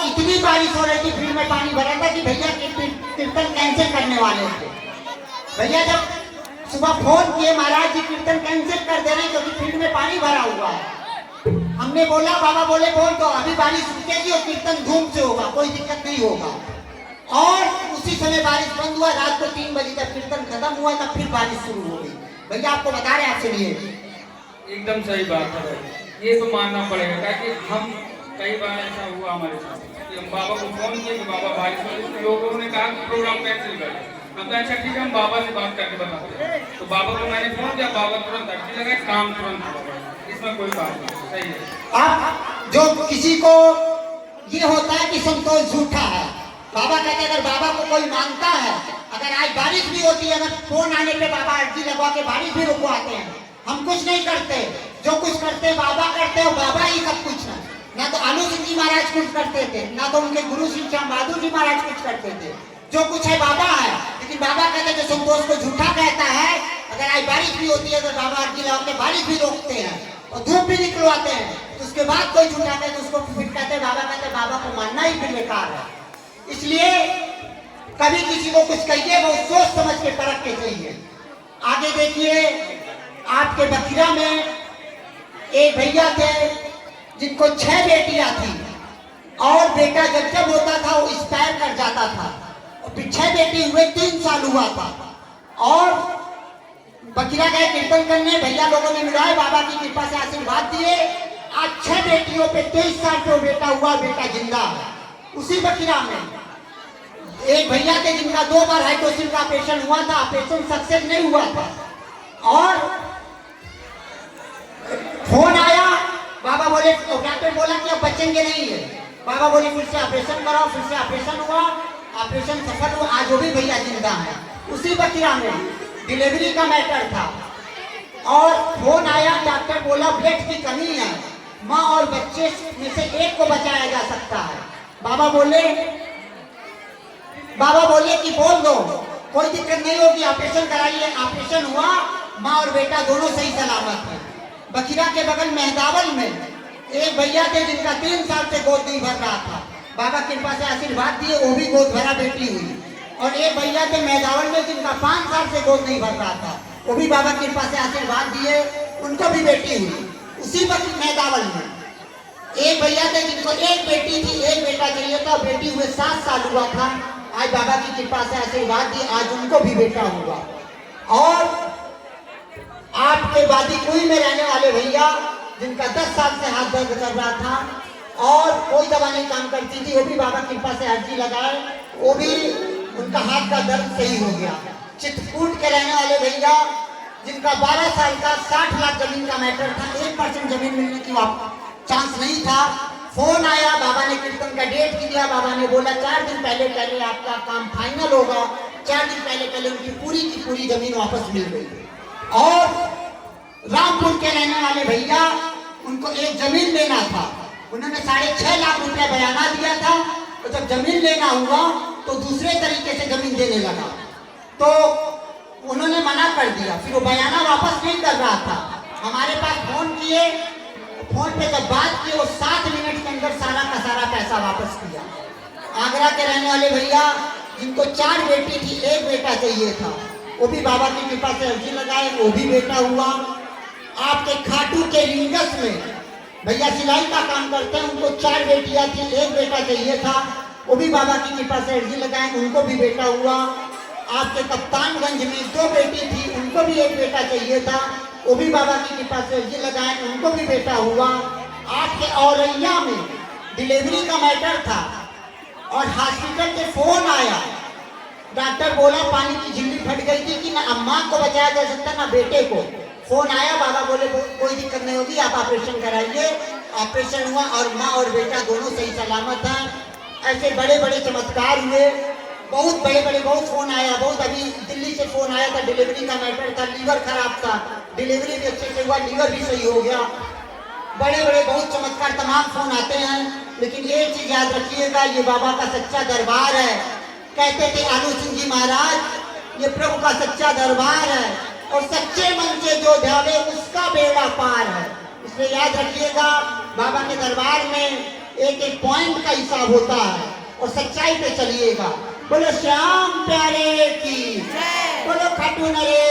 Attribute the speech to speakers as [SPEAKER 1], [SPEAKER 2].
[SPEAKER 1] इतनी बारिश हो रही थी, फील्ड में पानी भरा था कि भैया कीर्तन कैंसिल करने वाले थे। भैया जब सुबह फोन किए, महाराज जी कीर्तन कैंसिल कर दे रहे क्योंकि फील्ड में पानी भरा हुआ है। हमने बोला, बाबा बोले बोल दो, अभी बारिश रुकेगी और कीर्तन धूम से होगा, कोई दिक्कत नहीं होगा। और उसी समय बारिश बंद हुआ। रात को 3 बजे जब कीर्तन खत्म हुआ तब फिर बारिश शुरू हो गई। भैया आपको बता रहे हैं, आप सुनिए।
[SPEAKER 2] एकदम सही बात है, ये तो मानना पड़ेगा। ताकि हम कई बार ऐसा हुआ हमारे साथ कि हम बाबा को फोन किए कि बाबा बारिश हो रही, लोगों ने कहा कि प्रोग्राम कैंसिल कर दो। हम कहा अच्छा ठीक है, हम बाबा से बात करके बताते हैं। तो बाबा को मैंने फोन किया, बाबा तुरंत अच्छी लगा, काम तुरंत हुआ, इसमें कोई बात नहीं, सही है।
[SPEAKER 1] अब जो किसी को ये होता है कि संतोष झूठा है, बाबा कहते हैं अगर बाबा को कोई मानता है, अगर आज बारिश भी होती है, अगर फोन आने पे बाबा अर्जी लगवा के बारिश भी रुकवाते हैं। हम कुछ नहीं करते, जो कुछ करते बाबा करते हो, बाबा ही सब कुछ है। ना तो आलू सिंह जी महाराज कुछ करते थे, ना तो उनके गुरु श्री श्याम बहादुर जी महाराज कुछ करते थे। जो कुछ है बाबा है। लेकिन बाबा कहते हैं जो संतोष को झूठा कहता है, अगर आज बारिश भी होती है तो बाबा अर्जी लगा के बारिश भी रोकते हैं और धूप भी निकलवाते हैं। तो उसके बाद कोई झूठा कहे तो उसको फिर कहते हैं, बाबा कहते हैं बाबा को मानना ही फिर बेकार है। इसलिए कभी किसी को कुछ कहिए वो सोच समझ के परख के चाहिए। आगे देखिए, आपके बखिरा में एक भैया थे जिनको 6 बेटियां थी और बेटा जब जब होता था वो एक्सपायर कर जाता था। और फिर 6 बेटी हुए, 3 साल हुआ था और बखिरा गए कीर्तन करने। भैया लोगों ने मिलाए, बाबा की कृपा से आशीर्वाद दिए। आज 6 बेटियों पे 23 साल पे बेटा हुआ, बेटा जिंदा है। उसी बखिरा में एक भैया थे जिनका 2 बार हाइड्रोसिल का ऑपरेशन हुआ था, ऑपरेशन सक्सेस नहीं हुआ था और फोन आया, बाबा बोले, डॉक्टर बोला कि अब बचेंगे नहीं है। बाबा बोले फिर से ऑपरेशन कराओ, फिर से ऑपरेशन हुआ, ऑपरेशन सफल हुआ, आज वो भी भैया जिंदा है। उसी बखिरा में डिलीवरी का मैटर था और फोन आया, डॉक्टर बोला ब्लड की कमी है, माँ और बच्चे में से एक को बचाया जा सकता है। बाबा बोले कि बोल दो, कोई दिक्कत नहीं होगी, ऑपरेशन कराइए। ऑपरेशन हुआ, माँ और बेटा दोनों सही सलामत है। बखिरा के बगल मेहदावल में एक भैया थे जिनका 3 साल से गोद नहीं भर रहा था, बाबा कृपा से आशीर्वाद दिए, वो भी गोद भरा बेटी हुई। और एक भैया थे मेहदावल में जिनका 5 साल से गोद नहीं भर रहा था, वो भी बाबा कृपा से आशीर्वाद दिए, उनको भी बेटी हुई। उसी वक्त मेहदावल में एक भैया थे जिनको एक बेटी थी, एक बेटा चाहिए था, बेटी हुए 7 साल हुआ था। आज बाबा की कृपा से आशीर्वाद दी, आज उनको भी बेटा हुआ। और आपके बादीकुई में रहने वाले भैया जिनका 10 साल से हाथ दर्द कर रहा था और कोई दवा नहीं काम करती थी, वो भी बाबा की कृपा से अर्जी लगाए, वो भी उनका हाथ का दर्द सही हो गया। चित्रकूट के रहने वाले भैया जिनका 12 साल का 60 लाख जमीन का मैटर था, 1% जमीन मिलने की चांस नहीं था। फोन आया, बाबा ने कीर्तन का डेट दिया, बाबा ने बोला 4 दिन पहले आपका काम फाइनल होगा। 4 दिन पहले उनकी पूरी की पूरी जमीन वापस मिल गई। और रामपुर के रहने वाले भैया, उनको एक जमीन लेना था, उन्होंने 6.5 लाख रुपया बयाना दिया था। तो जब जमीन लेना हुआ तो दूसरे तरीके से जमीन देने लगा, तो उन्होंने मना कर दिया। फिर वो बयाना वापस नहीं कर रहा था, हमारे पास फोन किए, फोन पे जब बात की वो 7 मिनट के अंदर सारा का सारा पैसा वापस किया। आगरा के रहने वाले भैया जिनको 4 बेटी थी, 1 बेटा चाहिए था, वो भी बाबा की कृपा से अर्जी लगाए, वो भी बेटा हुआ। आपके खाटू के लिंगस में भैया सिलाई का काम करते हैं, उनको 4 बेटियां थी, 1 बेटा चाहिए था, वो भी बाबा की कृपा से अर्जी लगाए, उनको भी बेटा हुआ। आपके कप्तानगंज में 2 बेटी थी, उनको भी 1 बेटा चाहिए था, वो भी बाबा की कृपा से अर्जी लगाए, उनको भी बेटा हुआ। आपके औरैया में डिलीवरी का मैटर था और हॉस्पिटल से फोन आया, डॉक्टर बोला पानी की झिल्ली फट गई थी कि ना अम्मा को बचाया जा सकता ना बेटे को। फोन आया, बाबा बोले कोई दिक्कत नहीं होगी, आप ऑपरेशन कराइए। ऑपरेशन हुआ और माँ और बेटा दोनों सही सलामत हैं। ऐसे बड़े बड़े चमत्कार हुए, बहुत बड़े बहुत फोन आया। बहुत अभी दिल्ली से फोन आया था, डिलीवरी का मैटर था, लीवर खराब था, डिलीवरी भी अच्छे से हुआ, लीवर भी सही हो गया। बड़े बहुत चमत्कार तमाम फोन आते हैं। लेकिन एक चीज याद रखिएगा, ये बाबा का सच्चा दरबार है। कहते थे आलू सिंह जी महाराज, ये प्रभु का सच्चा दरबार है और सच्चे मन से जो ध्यावे उसका बेड़ा पार है। इसलिए याद रखिएगा, बाबा के दरबार में एक एक पॉइंट का हिसाब होता है और सच्चाई पे चलिएगा। बोलो श्याम प्यारे की, बोलो खाटू नरे